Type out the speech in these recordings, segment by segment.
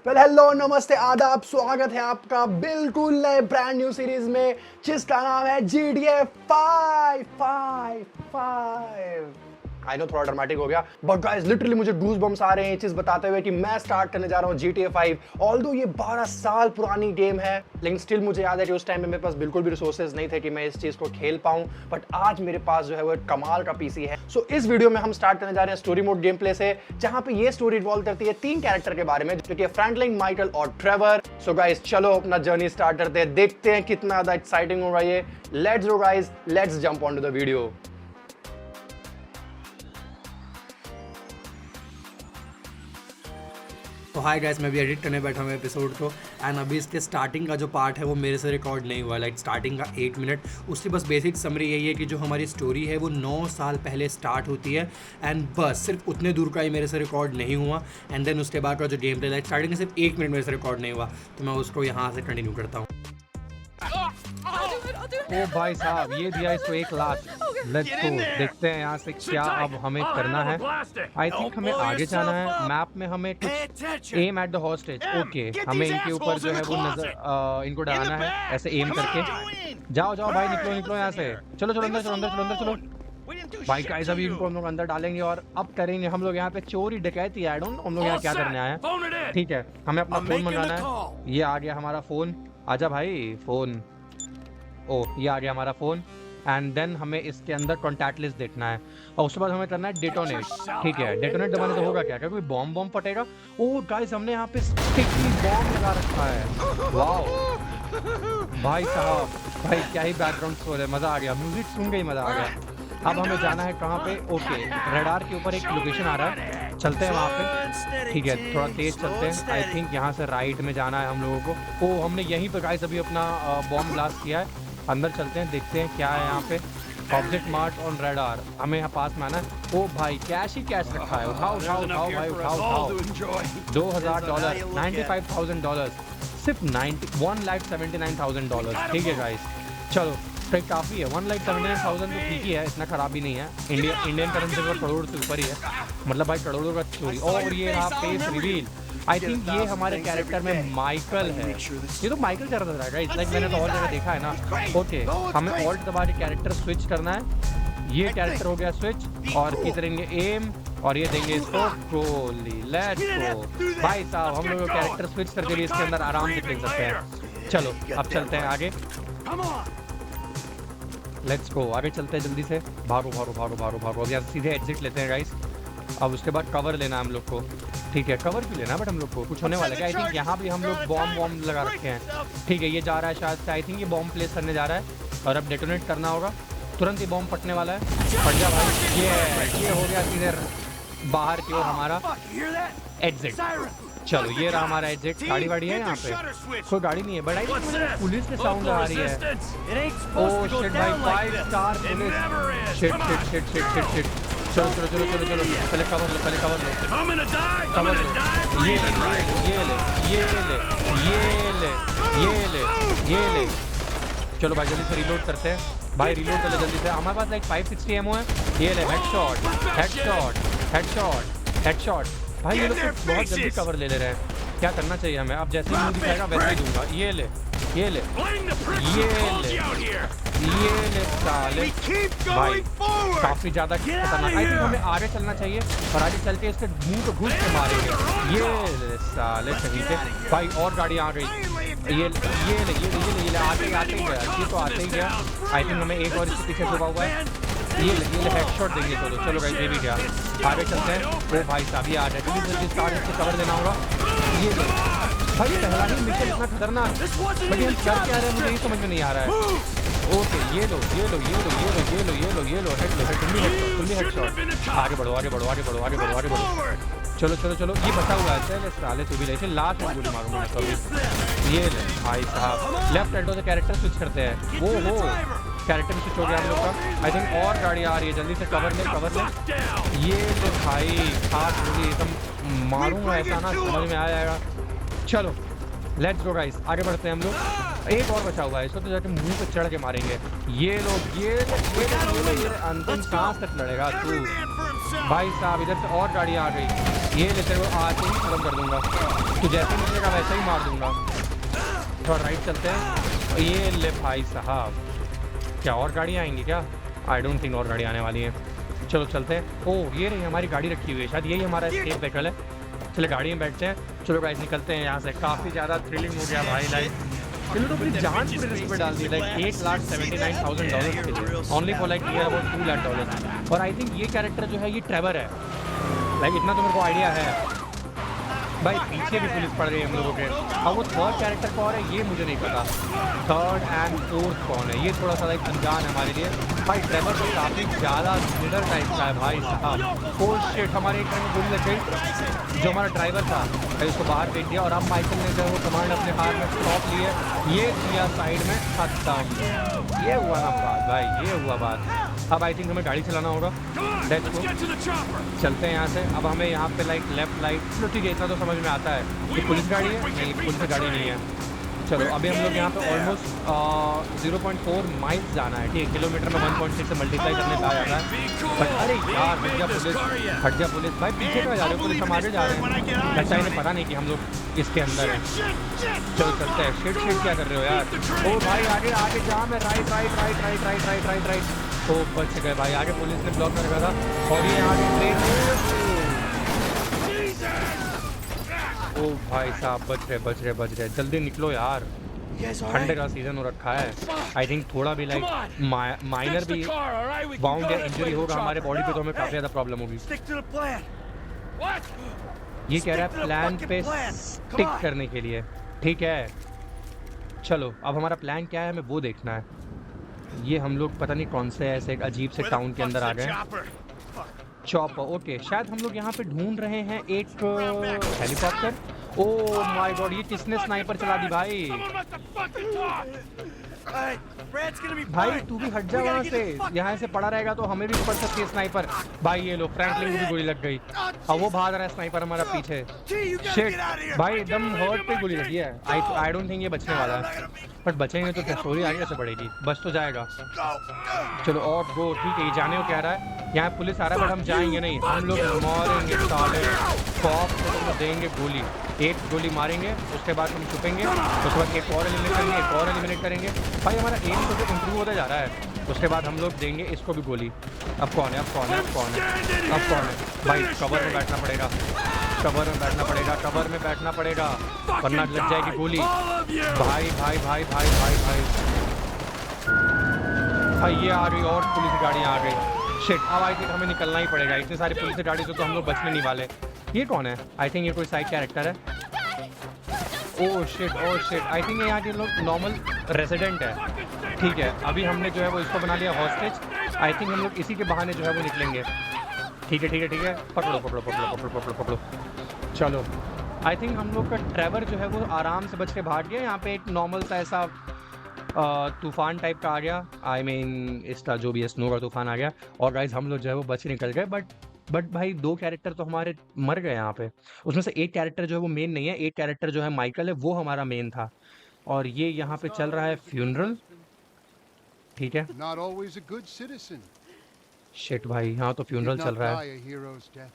Well hello नमस्ते आदाब, स्वागत है आपका बिल्कुल नए ब्रांड न्यू सीरीज में जिसका नाम है GTA 5। आई नो थोड़ा ड्रामेटिक हो गया, बट गाइस लिटरली मुझे गूज बम्स आ रहे हैं ये चीज बताते हुए कि मैं स्टार्ट करने जा रहा हूँ GTA 5। ऑल्दो ये 12 साल पुरानी गेम है, लेकिन स्टिल मुझे याद है कि उस टाइम में मेरे पास बिल्कुल भी रिसोर्सेज नहीं थे कि मैं इस चीज को खेल पाऊं, बट आज मेरे पास जो है वो एक कमाल का पीसी है। सो इस वीडियो में हम स्टार्ट करने जा रहे हैं स्टोरी मोड गेम प्ले से, जहां पे ये स्टोरी इन्वॉल्व करती है 3 कैरेक्टर के बारे में, जो कि फ्रैंकलिन, माइकल और ट्रेवर। सो गाइस चलो अपना जर्नी स्टार्ट करते हैं, देखते हैं कितना ज्यादा एक्साइटिंग हो रहा है ये। Let's go guys, let's jump on to the video. तो हाय गाइस, मैं भी एडिट करने बैठा हूँ एपिसोड को, एंड अभी इसके स्टार्टिंग का जो पार्ट है वो मेरे से रिकॉर्ड नहीं हुआ, लाइक स्टार्टिंग का 1 मिनट। उसकी बस बेसिक समरी यही है कि जो हमारी स्टोरी है वो 9 साल पहले स्टार्ट होती है, एंड बस सिर्फ उतने दूर का ही मेरे से रिकॉर्ड नहीं हुआ। एंड देन उसके बाद का जो गेम प्ले, लाइक स्टार्टिंग में सिर्फ 1 मिनट मेरे से रिकॉर्ड नहीं हुआ, तो मैं उसको यहाँ से कंटिन्यू करता हूँ। ओ भाई साहब, ये दिया इसको 1 लाख। लेट्स गो, देखते हैं यहाँ से क्या अब हमें करना है। आई थिंक हमें आगे जाना है। मैप में हमें कुछ aim at the hostage. Okay, हमें इनके ऊपर जो है वो नजर इनको डराना है ऐसे एम करके। जाओ जाओ भाई, निकलो निकलो यहाँ से। चलो चलो अंदर, चलो अंदर, चलो अंदर, चलो भाई। गाइस अभी इनको हम लोग अंदर डालेंगे और अब करेंगे हम लोग यहाँ पे चोरी डकैती। आई डोंट नो हम लोग यहाँ क्या करने आए हैं। ठीक है, हमें अपना फोन मंगाना है। ये आ गया हमारा फोन, आजा भाई फोन। ओ ये आ गया हमारा फ़ोन, एंड देन हमें इसके अंदर कॉन्टैक्ट लिस्ट देखना है और उसके बाद हमें करना है डेटोनेट। ठीक है, डेटोनेट दबाने तो होगा क्या, कोई बॉम्ब फटेगा। ओ गाइस, हमने यहाँ पे स्टिकी बॉम्ब लगा रखा है। वाओ भाई साहब, भाई क्या ही बैकग्राउंड स्कोर है, मज़ा आ गया। म्यूजिक सुन के ही मज़ा आ गया। अब हमें जाना है कहाँ पे? ओके, रेडार के ऊपर एक लोकेशन आ रहा है, चलते हैं वहाँ पे। ठीक है, थोड़ा तेज चलते हैं। आई थिंक यहाँ से राइट में जाना है हम लोगों को। ओ हमने यहीं पर गाइस अभी अपना बॉम्ब ब्लास्ट किया है। अंदर चलते हैं, देखते हैं क्या है यहाँ पे। ऑब्जेक्ट मार्क ऑन रेडार, हमें यहाँ पास में आना है। ओ भाई कैश ही कैश रखा है, उठाओ उठाओ उठाओ भाई, उठाओ उठाओ। $2,000, $95,000, सिर्फ $1,79,000। ठीक है गाइस, चलो तो काफ़ी है। 1,79,000 तो ठीक ही है, इतना खराब भी नहीं है। इंडियन करेंसी पर करोड़ से ऊपर ही है, मतलब भाई करोड़ों का चोरी। और ये रहा फेस रिवील। आई थिंक ये हमारे कैरेक्टर में माइकल है। ये तो माइकल चल रहा है, लाइक मैंने तो और जगह देखा है ना। ओके, हमें ऑल्ट दबा के कैरेक्टर स्विच करना है। ये कैरेक्टर हो गया स्विच, और की करेंगे एम, और ये देंगे इसको गोली। लेट्स गो भाई साहब, हम लोग कैरेक्टर स्विच करके भी इसके अंदर आराम से खेल सकते हैं। चलो अब चलते हैं आगे, लेट्स गो, आगे चलते हैं जल्दी से। भागो भागो भागो भागो भागो। अब यहाँ सीधे एग्जिट लेते हैं गाइस। अब उसके बाद कवर लेना है हम लोग को। ठीक है, कवर क्यों लेना है बट हम लोग को कुछ होने वाला है। आई थिंक यहाँ भी हम लोग बॉम्ब लगा रखे हैं। ठीक है, ये जा रहा है शायद से, आई थिंक ये बॉम्ब प्लेस करने जा रहा है और अब डेटोनेट करना होगा। तुरंत ही बॉम्ब फटने वाला है। फट जा भाई। ये हो गया सीधे बाहर की ओर हमारा एग्जिट। चलो ये रहा हमारा एग्जिट। गाड़ी वाड़ी है यहाँ पे? कोई गाड़ी नहीं है, बट आई थिंक पुलिस की साउंड आ रही है। ओह शिट भाई, 5 star police. Shit shit shit shit shit shit. चलो चलो चलो चलो चलो, पहले कवर लो, पहले कवर लो, कवर लो। ये ले ये ले ये ले ये ले ये ले ये ले। चलो भाई जल्दी से रिलोड करते हैं। भाई रिलोड कर ले जल्दी से। हमारे पास लाइक 560 एमओ है। ये ले हेडशॉट हेडशॉट हेडशॉट हेडशॉट। भाई ये लोग तो बहुत जल्दी कवर ले रहे हैं। क्या करना चाहिए हमें? अब जैसे ही मुंह दिखाएगा वैसे ही दूंगा। ये ले ये ले ये ले ये ले साले। भाई काफी ज्यादा खतरनाक। आई थिंक हमें आगे चलना चाहिए और आगे चल के इसके मुंह को घुस के मारेंगे। ये ले साले सही से। भाई और गाड़ी आ गई। ये आते ही गया, ये तो आते ही गया। आई थिंक हमें एक और इसके पीछे छुपा हुआ है। ये हेडशॉट देंगे। चलो गाइस ये भी गया। आगे चलते हैं। वो भाई साहब ये आ गए, जल्दी स्टार्ट इसको कवर देना होगा। ये भाई पहला ही मिशन इतना खतरनाक, भाई हम क्या रहे हैं मुझे ये समझ में नहीं आ रहा है। ओके ये लो ये लो ये लो ये लो ये लो ये लो ये लो तुम भी हेडशॉट। आगे बढ़ो आगे बढ़ो आगे बढ़ो आगे बढ़ो आगे बढ़ो। चलो चलो चलो, ये बचा हुआ है। चल साले तू भी ले, लास्ट में गोली मारूंगा कभी। ये ले भाई साहब, लेफ्ट एल्टो से कैरेक्टर स्विच करते हैं। वो कैरेक्टर स्विच हो गया हम लोग का। आई थिंक और गाड़ी आ रही है, जल्दी से कवर ले कवर ले। ये ले भाई, हाथ गोली एकदम मारूंगा ऐसा ना समझ में आ जाएगा। चलो लेट्स गो गाइस, आगे बढ़ते हैं हम लोग। एक और बचा हुआ है, इसको तो जाके मुंह पे चढ़ के मारेंगे। ये लोग ये अंतिम सांस तक लड़ेगा तू। भाई साहब इधर से और गाड़ी आ गई। ये लेते हुए आते ही खत्म कर दूंगा। तो जैसे निकलेगा वैसे ही मार दूंगा। थोड़ा राइट चलते हैं। ये ले भाई साहब, क्या और गाड़ियाँ आएंगी क्या? आई डोंट थिंक और गाड़ी आने वाली है। चलो चलते हैं। ओह ये रही हमारी गाड़ी रखी हुई है, शायद यही हमारा एस्केप व्हीकल है। चलो गाड़ी में बैठते हैं। चलो गाइस निकलते हैं यहाँ से। काफ़ी ज़्यादा थ्रिलिंग हो गया भाई लाइक। चलो तो अपनी जान पूरी रिस्क पे डाल दी like $8,79,000 only for like about $2 lakh. और आई थिंक ये कैरेक्टर जो है ये ट्रेवर है लाइक, इतना तो मेरे को आइडिया है भाई। पीछे भी पुलिस पड़ गई हम लोगों के। अब वो थर्ड कैरेक्टर कौन है ये मुझे नहीं पता। थर्ड एंड फोर्थ कौन है ये थोड़ा सा लाइक अनजान है हमारे लिए भाई। ट्रेवर तो काफ़ी ज़्यादा मिडर टाइप का है भाई साहब। ओह शिट, हमारे एक टाइम गोली लग गई। जो हमारा ड्राइवर था भाई उसको बाहर फेंक दिया। और अब माइकल ने जो वो कमांड अपने हाथ में स्टॉप लिए, ये किया साइड में खत्म। ये हुआ ना बात भाई, ये हुआ बात। अब आई थिंक हमें गाड़ी चलाना होगा। लेट्स गो, चलते हैं यहाँ से। अब हमें यहाँ पे लाइक लेफ्ट राइट, चलो ठीक है इतना तो समझ में आता है। ये पुलिस गाड़ी है? नहीं पुलिस गाड़ी नहीं है। चलो अभी हम लोग यहाँ पे ऑलमोस्ट 0.4 माइल्स जाना है। ठीक है, किलोमीटर में 1.6 से मल्टीप्लाई करने का जाता है। बट अरे यार हट जा पुलिस भाई, पीछे क्यों जा रहे हो? पुलिस हम आगे जा रहे हैं। अच्छा इन्हें पता नहीं कि हम लोग इसके अंदर हैं। चलो चलते हैं। शिट शिट क्या कर रहे हो यार? ओ भाई आगे आगे जा में right right right right right right right right. तो बच गए भाई, आगे पुलिस ने ब्लॉक कर रखा था। और ये आगे ट्रेन। ओ भाई साहब बच रहे जल्दी निकलो यार। ठंडे का सीजन हो रखा है। आई थिंक थोड़ा भी लाइक माइनर भी बाउंड या इंजरी होगा हमारे बॉडी पे तो हमें काफी ज्यादा प्रॉब्लम होगी। ये कह रहा है प्लान पे स्टिक करने के लिए। ठीक है चलो अब हमारा प्लान क्या है हमें वो देखना है। ये हम लोग पता नहीं कौन से ऐसे एक अजीब से टाउन के अंदर आ गए। चॉपर, ओके शायद हम लोग यहाँ पे ढूंढ रहे हैं एक हेलीकॉप्टर। ओह माय गॉड, ये किसने स्नाइपर चला दी भाई? भाई तू भी हट जा वहाँ से, यहाँ से पड़ा रहेगा तो हमें भी पड़ सकती है स्नाइपर। भाई ये लो फ्रैंकलिन को भी गोली लग गई। अब वो भाग रहा है स्नाइपर हमारा पीछे। शिट भाई एकदम हर्ट पे गोली लगी है। आई डोंट थिंक ये बचने वाला है, बट बचेंगे तो क्या स्टोरी आगे से बढ़ेगी। बच तो जाएगा। चलो और गो, ठीक है ये जाने को कह रहा है। यहाँ पुलिस आ रहा है बट हम जाएंगे नहीं, हम लोग मारेंगे साले। कॉप को देंगे गोली, एक गोली मारेंगे उसके बाद हम छुपेंगे, उसके बाद एक और एलिमिनेट करेंगे, एक और एलिमिनेट करेंगे। भाई हमारा एम तो इम्प्रूव होता जा रहा है। उसके बाद हम लोग देंगे इसको भी गोली। अब कौन है, अब कौन है, अब कौन है, अब कौन है? भाई कवर में बैठना पड़ेगा, कवर में बैठना पड़ेगा, कवर में बैठना पड़ेगा वरना लग जाएगी गोली। भाई भाई भाई भाई भाई भाई भाई ये आ गई और पुलिस गाड़ियाँ आ गई। शिट, अब आई थिंक हमें निकलना ही पड़ेगा। इतनी सारी पुलिस गाड़ी से तो हम लोग बचने नहीं वाले। ये कौन है? आई थिंक ये कोई साइड कैरेक्टर है। Oh shit, oh shit, I think यहाँ के लोग नॉर्मल रेजिडेंट है। ठीक है अभी हमने जो है वो इसको बना लिया हॉस्टेज। आई थिंक हम लोग इसी के बहाने जो है वो निकलेंगे। ठीक है ठीक है ठीक है, पकड़ो पकड़ो पकड़ो पकड़ो पकड़ो पकड़ो। चलो आई थिंक हम लोग का ट्रेवर जो है वो आराम से बच के भाग गया। यहाँ पे एक नॉर्मल सा ऐसा तूफान टाइप का आ गया। आई मीन इसका जो भी है स्नो का तूफान आ गया। और गाइज हम लोग जो है वो बच निकल गए। बट भाई दो कैरेक्टर तो हमारे मर गए यहाँ पे। उसमें से एक कैरेक्टर जो है वो मेन नहीं है, एक कैरेक्टर जो है माइकल है वो हमारा मेन था। और ये यहाँ पे चल रहा है फ्यूनरल। ठीक है शिट भाई यहाँ तो फ्यूनरल चल रहा है।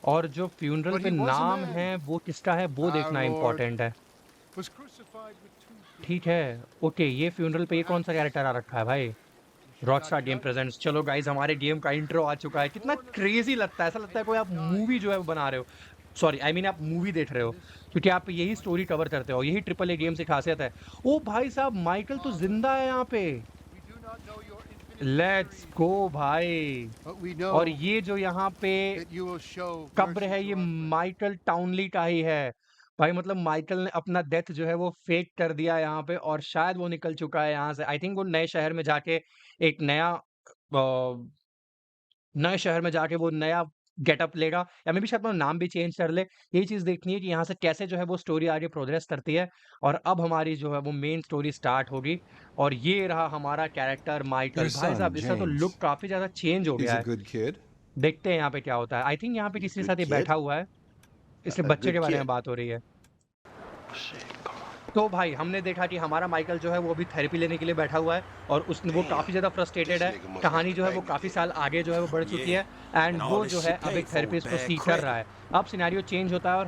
और जो फ्यूनरल पे नाम है वो किसका है वो देखना इम्पोर्टेंट है। ठीक है ओके, ये फ्यूनरल पे ये कौन सा कैरेक्टर आ रखा है भाई? Rockstar game presents. चलो गाइज हमारे गेम का इंट्रो आ चुका है। कितना क्रेजी लगता है, ऐसा लगता है कोई आप मूवी जो है वो बना रहे हो। सॉरी आई मीन आप मूवी देख रहे हो, क्योंकि आप यही स्टोरी कवर करते हो। यही ट्रिपल ए गेम की खासियत है। ओ भाई साहब माइकल तो जिंदा है यहाँ पे। लेट्स गो भाई। और ये जो यहाँ पे कब्र है ये माइकल टाउनली का ही है भाई। मतलब माइकल ने अपना डेथ जो है वो फेक कर दिया यहाँ पे और शायद वो निकल चुका है यहाँ से। आई थिंक वो नए शहर में जाके एक नया गेटअप लेगा, या मे भी शायद अपना नाम भी चेंज कर ले। यही चीज़ देखनी है कि यहाँ से कैसे जो है वो स्टोरी आगे प्रोग्रेस करती है। और अब हमारी जो है वो मेन स्टोरी स्टार्ट होगी। और ये रहा हमारा कैरेक्टर माइकल। भाई साहब इसका तो लुक काफ़ी ज़्यादा चेंज हो गया है। देखते हैं यहाँ पे क्या होता है। आई थिंक यहाँ पे किसी के साथ ये बैठा हुआ है, इसलिए बच्चे के बारे में बात हो रही है। तो भाई हमने देखा कि हमारा माइकल जो है वो अभी थेरेपी लेने के लिए बैठा हुआ है और उसने वो काफ़ी ज़्यादा फ्रस्ट्रेटेड है। कहानी जो है वो काफ़ी साल आगे जो है वो बढ़ चुकी है एंड वो जो है अब एक थेरेपिस्ट को सीख कर रहा है। अब सिनेरियो चेंज होता है और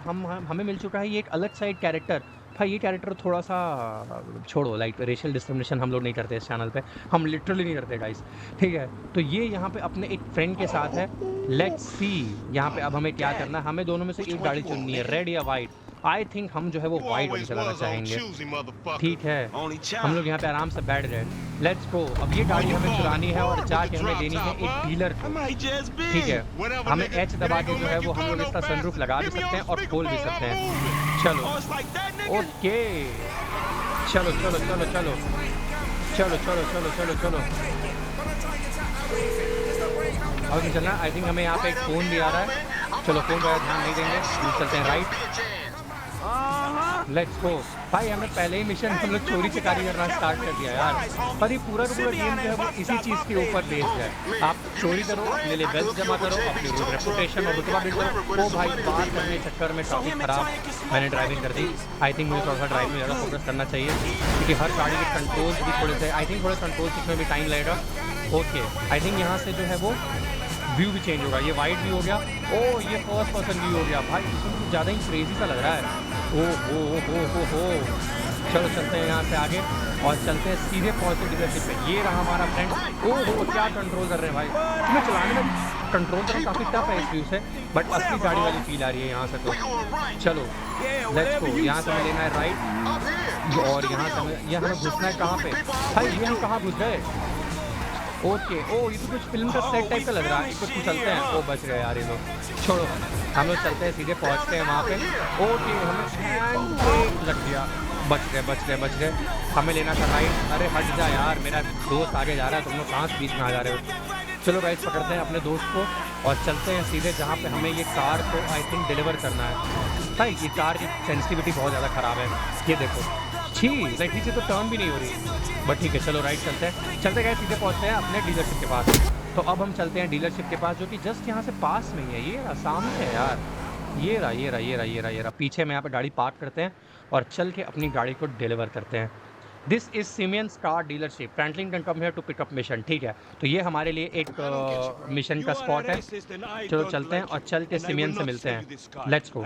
हमें मिल चुका है ये एक अलग सा एक कैरेक्टर। भाई ये कैरेक्टर थोड़ा सा छोड़ो, लाइक रेशियल डिस्क्रिमिनेशन हम लोग नहीं करते इस चैनल पे, हम लिटरली नहीं करते गाइस, ठीक है। तो ये यहाँ पे अपने एक फ्रेंड के साथ है। लेट्स सी यहाँ पे अब हमें क्या करना है, हमें दोनों में से एक गाड़ी चुननी है, रेड या वाइट। आई थिंक हम जो है वो वाइट वाली चलाना चाहेंगे, ठीक है। हम लोग यहाँ पे आराम से बैठ गए, लेट्स गो। अब ये गाड़ी हमें चुरानी है और जाके हमें देनी है एक डीलर को, ठीक है। हमें एच दबा के जो है वो हम लोग इसका सनरूफ लगा भी सकते हैं और खोल भी सकते हैं। चलो ओके, चलो चलो चलो चलो चलो चलो चलो चलो चलो अब नहीं चलना। आई थिंक हमें यहाँ पे एक फ़ोन भी आ रहा है, चलो फ़ोन पर ध्यान नहीं देंगे, हम चलते हैं राइट, लेट्स गो। भाई हमें पहले ही मिशन हम लोग चोरी चकारी करना स्टार्ट कर दिया यार। पर ये पूरा का पूरा गेम जो है वो इसी चीज़ के ऊपर बेस्ड है। आप चोरी करो, अपने लिए वेल्थ जमा करो, अपनी रेपुटेशन और रुतबा बिल्ड करो। वो भाई बात करने के चक्कर में काफ़ी ख़राब मैंने ड्राइविंग कर दी। आई थिंक मुझे थोड़ा सा ड्राइविंग में ज़्यादा फोकस करना चाहिए क्योंकि हर गाड़ी के कंट्रोल्स भी थोड़े से, आई थिंक थोड़े कंट्रोल सीखने में भी टाइम लगेगा। ओके आई थिंक यहाँ से जो है वो व्यू भी चेंज होगा, ये वाइट व्यू हो गया, ओ ये फर्स्ट पर्सन व्यू हो गया। भाई इसमें कुछ ज़्यादा ही क्रेजी सा लग रहा है। ओ हो चलो चलते हैं यहाँ से आगे और चलते हैं सीधे पहुँचते डीलरशिप पे। ये रहा हमारा फ्रेंड। ओ हो क्या कंट्रोल कर रहे हैं भाई, तुम्हें चलाने में कंट्रोल करना काफ़ी टफ है इस व्यू से, बट असली गाड़ी वाली फील आ रही है यहाँ से। तो चलो लेट्स गो, यहाँ से हमें लेना है राइट और यहाँ से हमें घुसना है कहाँ पे। भाई ये हम कहाँ घुस गए? ओके ओ ये तो कुछ फिल्म का सेट टाइप का लग रहा है। कुछ चलते हैं, ओ बच गए यार ये लोग, छोड़ो हम लोग चलते हैं सीधे पहुंचते हैं वहाँ पे। ओके हमें हैंड ब्रेक लग गया, बच गए। हमें लेना था राइट। अरे हट जा यार, मेरा दोस्त आगे जा रहा है, तुम लोग कहाँ बीच में आ जा रहे हो। चलो राइट पकड़ते हैं अपने दोस्त को और चलते हैं सीधे जहाँ पे हमें ये कार को आई थिंक डिलीवर करना है। भाई ये कार की सेंसिटिविटी बहुत ज़्यादा ख़राब है, ये देखो छी, लाइक नीचे तो टर्न भी नहीं हो रही, बट ठीक है चलो राइट चलते गए सीधे पहुँचते हैं अपने डीलरशिप के पास। तो अब हम चलते हैं डीलरशिप के पास जो कि जस्ट यहाँ से पास में ही है, ये सामने है यार, ये रहा। पीछे में यहाँ पे गाड़ी पार्क करते हैं और चल के अपनी गाड़ी को डिलीवर करते हैं। This is Simeon's car dealership, Franklin can come here to pick up mission, ठीक है। तो ये हमारे लिए एक मिशन का स्पॉट है। चलो चलते हैं और चल के सिमियन से मिलते हैं, लेट्स गो।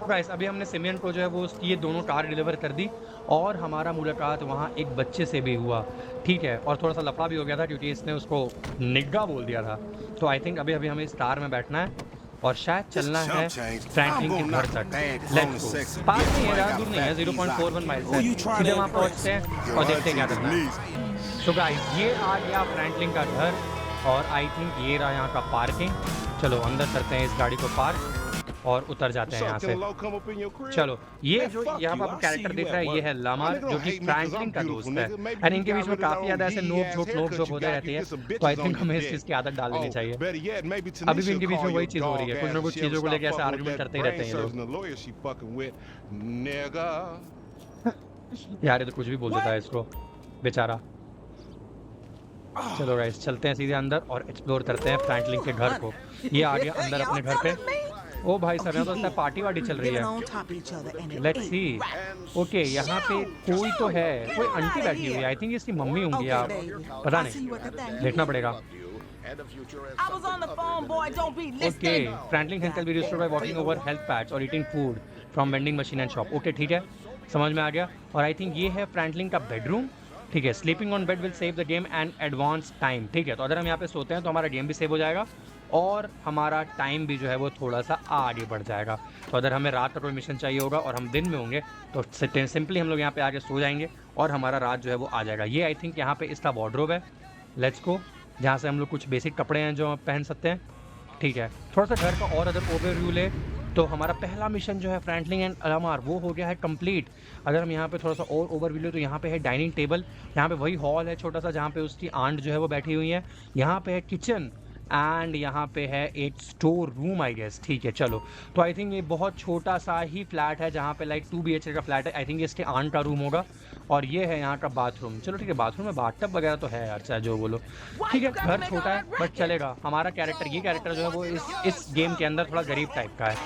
गाइस अभी हमने सिमियन को जो है वो उसकी ये दोनों कार डिलीवर कर दी और हमारा मुलाकात वहाँ एक बच्चे से भी हुआ, ठीक है। और थोड़ा सा लफड़ा भी हो गया था क्योंकि इसने उसको निग्गा बोल दिया था। तो आई थिंक अभी हमें इस कार में बैठना है और शायद चलना है फ्रैंकलिन के घर तक। लेट्स गो, पास नहीं है, ज़्यादा दूर नहीं है, 0.41 माइल्स है। सीधे वहाँ पहुँचते हैं और देखते हैं क्या करना है। सो गाइस ये आ गया फ्रैंकलिन का घर और आई थिंक ये रहा यहाँ का पार्किंग। चलो अंदर करते हैं इस गाड़ी को पार्क और उतर जाते हैं यहाँ से। चलो ये जो यहाँ पर आप कैरेक्टर देख रहे हैं ये है लामार जो कि फ्रैंकलिन का दोस्त है एंड इनके बीच में काफी ज्यादा ऐसे नोक झोंक होते रहती है। तो आई थिंक हमें इस चीज की आदत डाल देनी चाहिए। अभी भी इनके बीच में वही चीज हो रही है, कुछ ना कुछ चीजों को लेकर ऐसे आर्गुमेंट करते ही रहते हैं लोग। यार ये तो कुछ भी बोल देता है इसको बेचारा। चलो गाइस चलते हैं सीधे अंदर और एक्सप्लोर करते हैं फ्रैंकलिन के घर को। ये आ गया अंदर अपने घर पे। ओ भाई सर यहाँ तो पार्टी वार्टी चल रही है, लेट्स सी। ओके यहाँ पे कोई तो है, कोई आंटी बैठी हुई है, आई थिंक इसकी मम्मी होंगी, आप पता नहीं, देखना पड़ेगा। Okay Franklin can be restored by walking over health pads और eating food from vending machine and shop. Okay ठीक है समझ में आ गया। और आई थिंक ये है फ्रैंकलिन का बेडरूम, ठीक है। Sleeping on bed will save the game and advance time, ठीक है। तो अगर हम यहाँ पे सोते हैं तो हमारा गेम भी सेव हो जाएगा और हमारा टाइम भी जो है वो थोड़ा सा आगे बढ़ जाएगा। तो अगर हमें रात का कोई मिशन चाहिए होगा और हम दिन में होंगे तो सिंपली हम लोग यहाँ पे आके सो जाएंगे और हमारा रात जो है वो आ जाएगा। ये आई थिंक यहाँ पे इसका वार्डरोब है, लेट्स गो, जहाँ से हम लोग कुछ बेसिक कपड़े हैं जो पहन सकते हैं, ठीक है। थोड़ा सा घर का और अगर ओवरव्यू ले तो हमारा पहला मिशन जो है फ्रैंकलिन एंड लामार वो हो गया है कंप्लीट। अगर हम यहाँ पे थोड़ा सा और ओवरव्यू ले तो यहाँ पे है डाइनिंग टेबल, यहाँ पे वही हॉल है छोटा सा जहाँ पे उसकी आंट जो है वो बैठी हुई है। यहाँ पे है किचन एंड यहाँ पे है एक स्टोर रूम आई गेस, ठीक है। चलो तो आई थिंक ये बहुत छोटा सा ही फ्लैट है जहाँ पे लाइक 2 BHK का फ्लैट है। आई थिंक ये इसके आंट का रूम होगा और ये है यहाँ का बाथरूम। चलो ठीक है, बाथरूम में बाथटब वगैरह तो है यार, चाहे जो बोलो, ठीक है। घर छोटा है बट चलेगा। हमारा कैरेक्टर, ये कैरेक्टर जो है वो इस गेम के अंदर थोड़ा गरीब टाइप का है।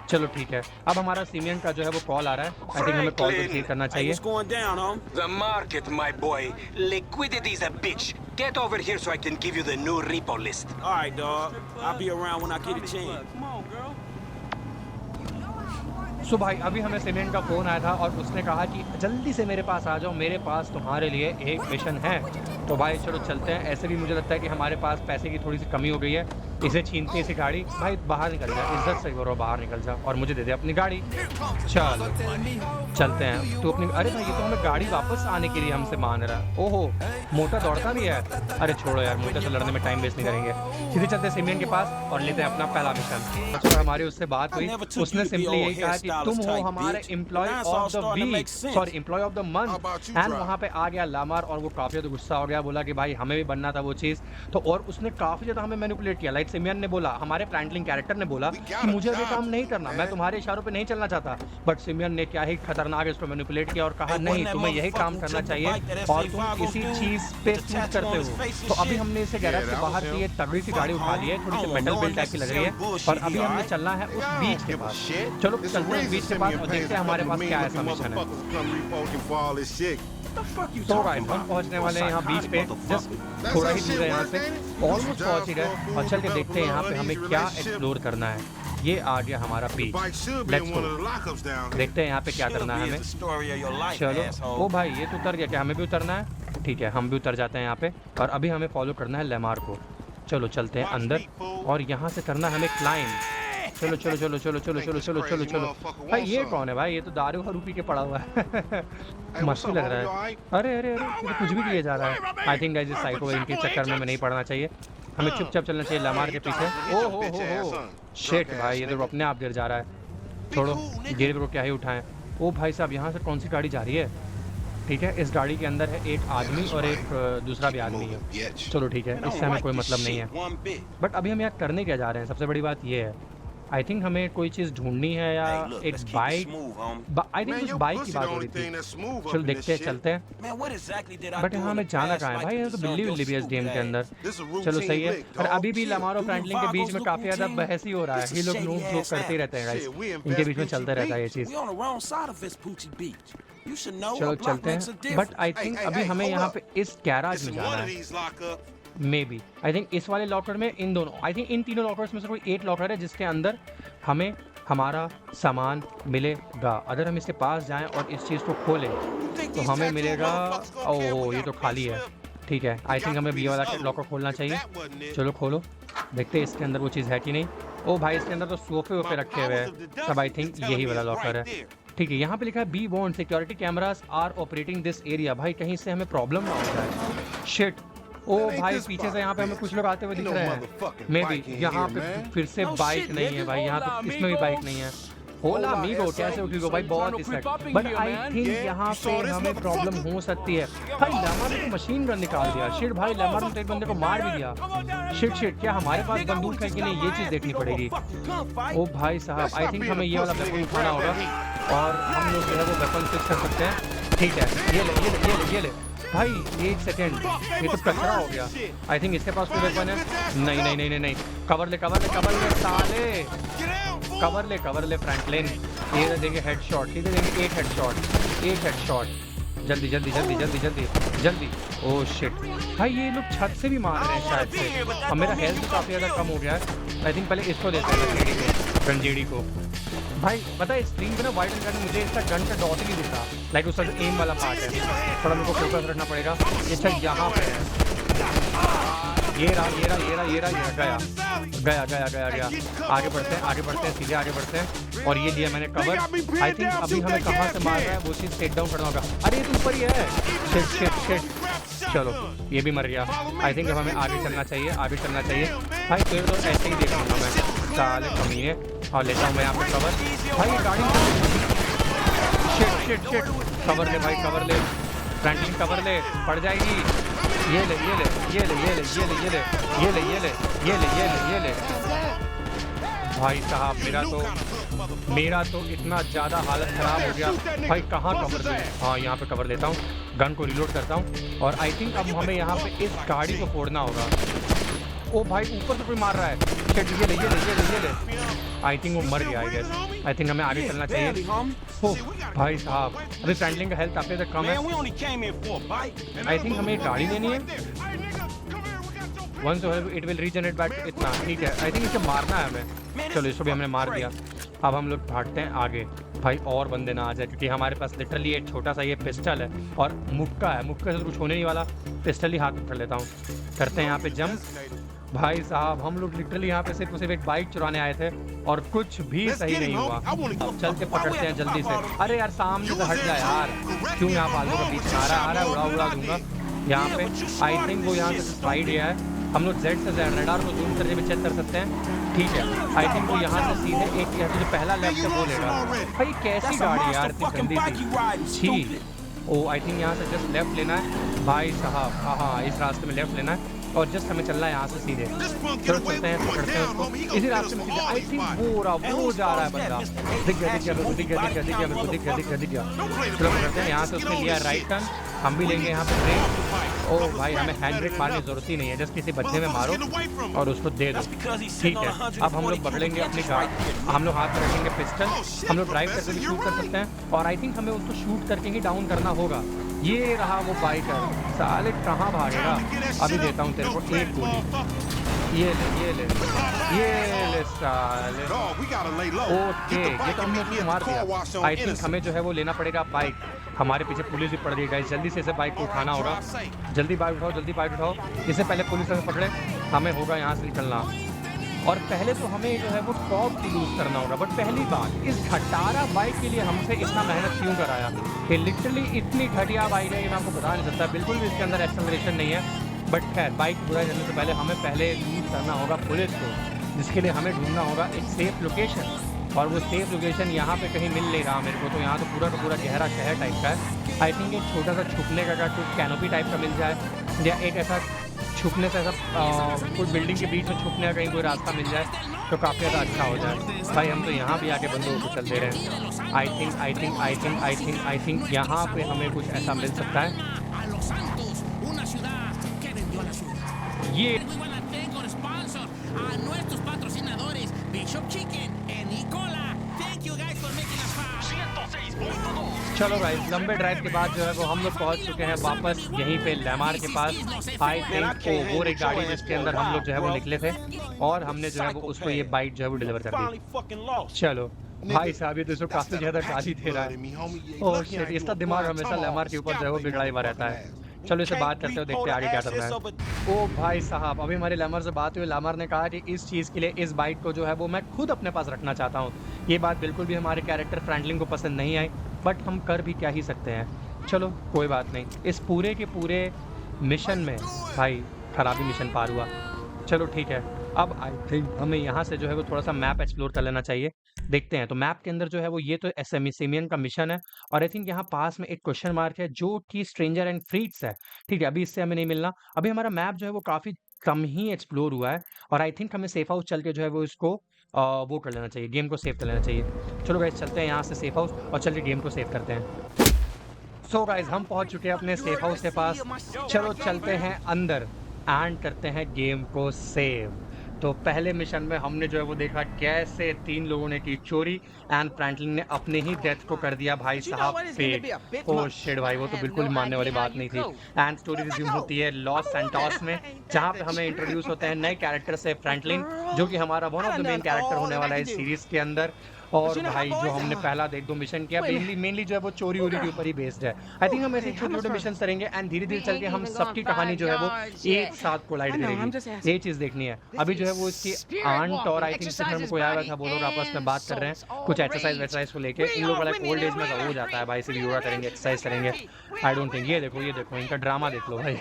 चलो ठीक है, अब हमारा सीमियन का जो है वो कॉल आ रहा है। आई थिंक हमें कॉल को रिसीव करना Hey, चाहिए। what's going down, home? The market, my boy. Liquidity's a bitch. Get over here so I can give you the new repo list. All right, dog. I'll be around when I get a chance. Come on, girl. सो भाई अभी हमें simian का phone आया था और उसने कहा कि जल्दी से मेरे पास आ जाओ, मेरे पास तुम्हारे लिए एक मिशन है। तो भाई चलो चलते हैं। ऐसे भी मुझे लगता है कि हमारे पास पैसे की थोड़ी सी कमी हो गई है। इसे छीनते हैं इसी गाड़ी। भाई बाहर निकल जा, इज्जत से करो, बाहर निकल जा और मुझे दे दे अपनी गाड़ी। चलो चलते हैं। तू अपनी, अरे भाई ये तो हमें गाड़ी वापस आने के लिए हमसे मान रहा है। ओहो, मोटा दौड़ता भी है। अरे छोड़ो यार, मोटे से लड़ने में टाइम वेस्ट नहीं करेंगे। सीधे चलते हैं सीमियन के पास और लेते हैं अपना पहला मिशन। अच्छा, हमारी उससे बात हुई, उसने सिंपली यही कहा कि तुम हो हमारे employee of the week, sorry employee of the month. And वहाँ पे आ गया लामार और वो काफ़ी ज़्यादा गुस्सा हो गया, बोला कि भाई हमें भी बनना था वो चीज़। तो और उसने काफ़ी ज़्यादा हमें मैनिपुलेट किया। लाइक सिमियन ने बोला, हमारे फ्रैंकलिन कैरेक्टर ने बोला कि मुझे अभी काम नहीं करना, मैं तुम्हारे इशारों पे नहीं चलना चाहता। बट सिमियन ने क्या ही खतरनाक इसको मैनिपुलेट किया और कहा नहीं, तुम्हें यही काम करना चाहिए और तुम इसी चीज़ पे सूट करते हो। तो अभी हमने इसे गैरेज से बाहर की तगड़ी सी गाड़ी उठा ली है, थोड़ी सी मेटल बिल्ड टाइप की लग रही है और अभी हमने चलना है उस बीच के पास। चलो चलते हैं बीच के पास और देखते हैं हमारे पास क्या ऐसा मिशन है। तो गाइस हम पहुंचने वाले हैं यहाँ बीच पे, जस्ट थोड़ा ही दूर है यहाँ से, ऑलमोस्ट पहुंच ही गए और चल के देखते हैं यहाँ पे हमें क्या एक्सप्लोर करना है। ये आ गया हमारा बीच, लेट्स गो। देखते हैं यहाँ पे क्या करना है हमें। चलो ओ भाई ये तो उतर गया, क्या हमें भी उतरना है? ठीक है, हम भी उतर जाते हैं यहाँ पे और अभी हमें फॉलो करना है लेमार को। चलो चलते हैं अंदर और यहाँ से करना है हमें क्लाइंब। चलो चलो चलो चलो चलो चलो चलो चलो चलो। भाई ये कौन है भाई? ये तो दारू हरू पी के पड़ा हुआ है। मस्त लग रहा है। अरे अरे अरे ये कुछ भी किया जा रहा है। आई थिंक गाइस इस साइको इनके चक्कर में नहीं पड़ना चाहिए, हमें चुपचाप चलना चाहिए लेमार के पीछे। ओ हो शिट भाई, ये तो अपने आप गिर जा रहा है। छोड़ो, गिर को क्या ही उठाएं। ओ भाई साहब, यहाँ से कौन सी गाड़ी जा रही है? ठीक है, इस गाड़ी के अंदर है एक आदमी और एक दूसरा भी आदमी है। चलो ठीक है, इससे हमें कोई मतलब नहीं है। बट अभी हम यहाँ करने क्या जा रहे हैं, सबसे बड़ी बात ये है। आई थिंक हमें कोई चीज़ ढूंढनी है या एक बाइक, आई थिंक उस बाइक की बात हो रही थी। चलो देखते हैं, चलते हैं। बट यहाँ हमें जाना कहाँ है भाई? ये तो बिल्ली बिल्ली भी है इस गेम के अंदर। चलो सही है। और अभी भी लेमार और फ्रैंकलिन के बीच में काफ़ी ज़्यादा बहस ही हो रहा है। ये लोग करते ही रहते हैं गाइस, इनके बीच में चलता रहता है ये चीज़। चलो चलते हैं। बट आई थिंक अभी हमें यहाँ पे इस गैराज में जाना है। मे बी आई थिंक इस वाले लॉकर में, इन दोनों, आई थिंक इन तीनों लॉकर्स में से कोई एक लॉकर है जिसके अंदर हमें हमारा सामान मिलेगा। अगर हम इसके पास जाएं और इस चीज़ को खोलें तो हमें मिलेगा। ओह ये तो खाली है। ठीक है, आई थिंक हमें बी वाला लॉकर खोलना चाहिए। चलो खोलो, देखते हैं इसके अंदर वो चीज़ है कि नहीं। ओ भाई इसके अंदर तो सोफे वोफे रखे हुए हैं सब। आई थिंक यही वाला लॉकर है। ठीक है, यहाँ पे लिखा है be warned security cameras are operating this area. भाई कहीं से हमें प्रॉब्लम ना हो जाए। शिट, ओ भाई पीछे से यहाँ पे हमें कुछ लोग आते हुए दिख रहे हैं। मे बी यहाँ पे फिर से बाइक नहीं है भाई, यहाँ पे इसमें भी बाइक नहीं है। होला मीगो कैसे उठेगा भाई? बहुत इस बट आई थिंक यहाँ पे हमें प्रॉब्लम हो सकती है। भाई लेमार ने तो मशीन गन निकाल दिया। शिट भाई, लेमार ने तो एक बंदे को मार भी दिया। शिट शिट, क्या हमारे पास बंदूक है कि नहीं, ये चीज़ देखनी पड़ेगी। ओ भाई साहब, आई थिंक हमें ये वाला वेपन उठाना होगा और हम लोग जो है वो वेपन फिक्स कर सकते हैं। ठीक है, ये ले ये ले ये ले ये ले। भाई एक सेकेंड, ये तो कचरा हो गया। आई थिंक इसके पास कोई वेपन है। नहीं नहीं नहीं नहीं नहीं, कवर ले कवर ले कवर ले साले, कवर ले फ्रैंकलिन। ये देंगे हेडशॉट, सीधे देंगे एक हेडशॉट। जल्दी जल्दी जल्दी जल्दी जल्दी जल्दी। ओह शिट भाई, ये लोग छत से भी मार रहे हैं शायद से। अब मेरा हेल्थ भी काफ़ी ज़्यादा कम हो गया है। आई थिंक पहले इसको देते हैं रंजेड़ी को। भाई पता है स्क्रीन पे ना वाइड एंड करके मुझे इसका गन का डॉट ही नहीं दिख रहा। लाइक उसका जो एम वाला पार्ट है, थोड़ा मेरे को फोकस रखना पड़ेगा। ये शायद यहाँ पे है। ये रहा गया। आगे बढ़ते हैं, सीधे आगे बढ़ते हैं। और ये लिया मैंने कवर। आई थिंक अभी हमें कहाँ से मार रहा है वो चीज़ टेक डाउन करना होगा। अरे ये तो ऊपर ही है। शिट। चलो ये भी मर गया। आई थिंक अब हमें आगे चलना चाहिए। भाई फिर तो ऐसे ही देख लूँगा मैं, साले कमीने। और लेता हूँ मैं यहाँ पे कवर। भाई ये गाड़ी शिट कवर ले भाई, कवर ले फ्रैंकलिन, कवर ले, पड़ जाएगी। ये ले भाई साहब, मेरा तो इतना ज़्यादा हालत ख़राब हो गया भाई। कहाँ कवर दूँ? हाँ यहाँ पे कवर लेता हूँ, गन को रिलोड करता हूँ और आई थिंक अब हमें यहाँ पे इस गाड़ी को फोड़ना होगा। ओ भाई ऊपर से कोई मार रहा है। ये ले। आई थिंक वो मर गया। आई थिंक हमें आगे चलना चाहिए। Barely, homie. ओह भाई साहब, अभी फ्रैंकलिन का हेल्थ काफी तक कम है। Man, we only came here for a bite. I think हमें एक गाड़ी लेनी है। Once it will regenerate back इतना, ठीक है। आई थिंक इसे मारना है हमें। चलो इसको भी हमने मार दिया। अब हम लोग भागते हैं आगे। भाई और बंदे ना आ जाए, क्योंकि हमारे पास लिटरली एक छोटा सा ये पिस्टल है और मुक्का है। मुक्के से तो कुछ होने नहीं वाला, पिस्टल ही हाथ में कर लेता हूँ। करते हैं यहाँ पे जंप। भाई साहब हम लोग लिटरली यहाँ पे सिर्फ एक बाइक चुराने आए थे और कुछ भी सही नहीं हुआ। अब चल के पकड़ते हैं जल्दी से। अरे यार सामने से हट जाए यार, क्यों यहाँ फालतू का बीच में आ रहा है, उड़ा दूंगा यहाँ पे। आई थिंक वो यहाँ से स्लाइड गया है। हम लोग जेड से रेडार को जूम करके भी चेक कर सकते हैं, ठीक है। आई थिंक वो यहाँ से सीधे एक जो पहला लेफ्ट है वो लेगा। भाई कैसी गाड़ी यार, इतनी गंदी सी। छी, ओ आई थिंक यहाँ से जस्ट लेफ्ट लेना है भाई साहब। हाँ इस रास्ते में लेफ्ट लेना है और जस्ट हमें चलना है यहाँ से सीधे। चलो चलते हैं, पकड़ते हैं उसको इसी रास्ते में सीधे। आई थिंक वो जा रहा है बंदा। दिख गया मेरे को, दिख गया। चलो पकड़ते हैं यहाँ से। उसने लिया राइट टर्न, हम भी लेंगे यहाँ पे ब्रेक। ओ भाई हमें हैंड ब्रेक मारने की जरूरत ही नहीं है, जस्ट किसी बच्चे में मारो और उसको दे दो, ठीक है। अब हम लोग पकड़ेंगे अपनी गाड़ी, हम लोग हाथ में रखेंगे पिस्टल। हम लोग ड्राइव करके भी शूट कर सकते हैं और आई थिंक हमें उसको शूट करके ही डाउन करना होगा। ये रहा वो बाइकर, साले कहाँ भागेगा। अभी देता हूँ तेरे को एक गोली, ये ले साले। ओके ये तो हमने उसको मार दिया। आई थिंक हमें जो है वो लेना पड़ेगा बाइक। हमारे पीछे पुलिस भी पड़ गई गाइस, जल्दी से इसे बाइक को उठाना होगा। जल्दी बाइक उठाओ, इससे पहले पुलिस हमें पकड़े। हमें होगा यहाँ से निकलना और पहले तो हमें जो है वो टॉप लूज करना होगा। बट पहली बात, इस खटारा बाइक के लिए हमसे इतना मेहनत क्यों कराया कि लिटरली इतनी घटिया बाइक है कि मैं आपको बता नहीं सकता। बिल्कुल भी इसके अंदर एक्सेलरेशन नहीं है। बट खैर बाइक बुराई करने से पहले हमें पहले लूज करना होगा पुलिस को, जिसके लिए हमें ढूंढना होगा एक सेफ लोकेशन। और वो सेफ लोकेशन यहाँ पे कहीं मिल नहीं रहा मेरे को। तो यहाँ तो पूरा का पूरा गहरा शहर टाइप का है। आई थिंक एक छोटा सा छुपने का कुछ कैनोपी टाइप का मिल जाए, या एक ऐसा छुपने से ऐसा कुछ बिल्डिंग के बीच में छुपने का कहीं कोई रास्ता मिल जाए तो काफ़ी ज़्यादा अच्छा हो जाए। भाई हम तो यहाँ भी आके बंदों को चल दे रहे हैं। आई थिंक यहाँ पे हमें कुछ ऐसा मिल सकता है। ये चलो गाइस, लंबे ड्राइव के बाद जो है वो हम लोग पहुंच चुके हैं वापस यहीं पे लैमार के पास। आई थिंक वो एक गाड़ी जिसके अंदर हम लोग जो है वो निकले थे और हमने जो है वो उसको ये बाइक जो है वो डिलीवर कर दी। चलो भाई साहब ये तो काफी ज्यादा गाली दे रहा है। ओह शिट, इसका दिमाग हमेशा लैमार के ऊपर जो है वो बिगड़ा हुआ रहता है। चलो इसे बात करते हो, देखते हैं आगे क्या करना है। ओ भाई साहब अभी हमारे लैमर से बात हुई। लैमर ने कहा कि इस चीज़ के लिए इस बाइक को जो है वो मैं खुद अपने पास रखना चाहता हूँ। ये बात बिल्कुल भी हमारे कैरेक्टर फ्रैंकलिन को पसंद नहीं आई, बट हम कर भी क्या ही सकते हैं। चलो कोई बात नहीं, इस पूरे के पूरे मिशन में भाई खराबी मिशन पार हुआ। चलो ठीक है, अब आई थिंक हमें यहाँ से जो है वो थोड़ा सा मैप एक्सप्लोर कर लेना चाहिए। देखते हैं तो मैप के अंदर जो है वो ये तो एसेमिसिमियन का मिशन है और आई थिंक यहाँ पास में एक क्वेश्चन मार्क है जो कि स्ट्रेंजर एंड फ्रीट्स है। ठीक है, अभी इससे हमें नहीं मिलना। अभी हमारा मैप जो है वो काफ़ी कम ही एक्सप्लोर हुआ है और आई थिंक हमें सेफ हाउस चल के जो है वो इसको वो कर लेना चाहिए, गेम को सेव कर लेना चाहिए। चलो गाइस चलते हैं यहाँ से सेफ हाउस और चलिए गेम को सेव करते हैं। सो गाइस हम पहुँच चुके हैं अपने सेफ हाउस के पास। चलो चलते हैं अंदर एंड करते हैं गेम को सेव। तो पहले मिशन में हमने जो है वो देखा कैसे 3 लोगों ने की चोरी एंड फ्रैंकलिन ने अपने ही डेथ को कर दिया भाई साहब पे। ओह शिट भाई, वो तो बिल्कुल मानने वाली बात नहीं थी। एंड स्टोरी रिज्यूम होती है लॉस सैंटोस में, जहाँ पे हमें इंट्रोड्यूस होते हैं नए कैरेक्टर से फ्रैंकलिन, जो कि हमारा one of the main character होने वाला है इस सीरीज के अंदर। और भाई जो हमने पहला 1-2 मिशन किया मेनली जो है वो चोरी वोरी के ऊपर ही बेस्ड है। आई थिंक हम ऐसे छोटे-छोटे मिशन करेंगे एंड धीरे-धीरे चल के हम सबकी कहानी जो है वो एक साथ कोलाइड करेगी। ये चीज़ देखनी है। अभी जो है वो इसकी आंट और आई थिंक सिस्टर में कोई आया था, वो लोग आपस में बात कर रहे हैं कुछ एक्सरसाइज को लेके। इन लोगों वाला ओल्ड एज में हो जाता है भाई, सिर्फ योगा करेंगे, एक्सरसाइज करेंगे। आई डोंट थिंक ये देखो इनका ड्रामा देख लो भाई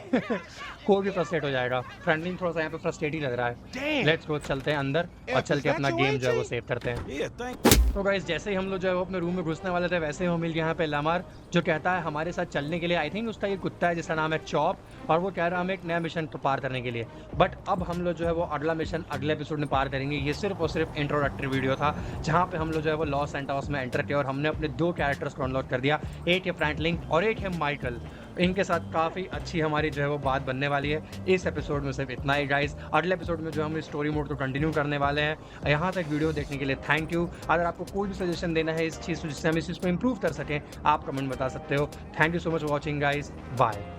कोई भी फ्रस्ट्रेट हो जाएगा। फ्रैंकलिन थोड़ा सा यहाँ पे फ्रस्ट्रेट ही लग रहा है। लेट्स गो, चलते हैं अंदर और चल के अपना गेम जो है वो सेव करते हैं। तो गाइस जैसे ही हम लोग जो है वो अपने रूम में घुसने वाले थे वैसे ही हम मिल गए यहाँ पे लैमर, जो कहता है हमारे साथ चलने के लिए। आई थिंक उसका ये कुत्ता है जिसका नाम है चॉप, और वो कह रहा है हमें एक नया मिशन तो पार करने के लिए। बट अब हम लोग जो है वो अगला मिशन अगले एपिसोड में पार करेंगे। ये सिर्फ और सिर्फ इंट्रोडक्टरी वीडियो था जहाँ पे हम लोग जो है वो लॉस सैंटोस में एंटर किया और हमने अपने 2 कैरेक्टर्स को अनलॉक कर दिया। एक है फ्रैंकलिन और एक है माइकल। इनके साथ काफ़ी अच्छी हमारी जो है वो बात बनने वाली है। इस एपिसोड में सिर्फ इतना ही गाइस। अगले एपिसोड में जो हम स्टोरी मोड को कंटिन्यू करने वाले हैं। यहाँ तक वीडियो देखने के लिए थैंक यू। अगर आपको कोई भी सजेशन देना है इस चीज़ को जिससे हम इस चीज़ को इम्प्रूव कर सकें, आप कमेंट बता सकते हो। Thank you so much for watching guys, bye.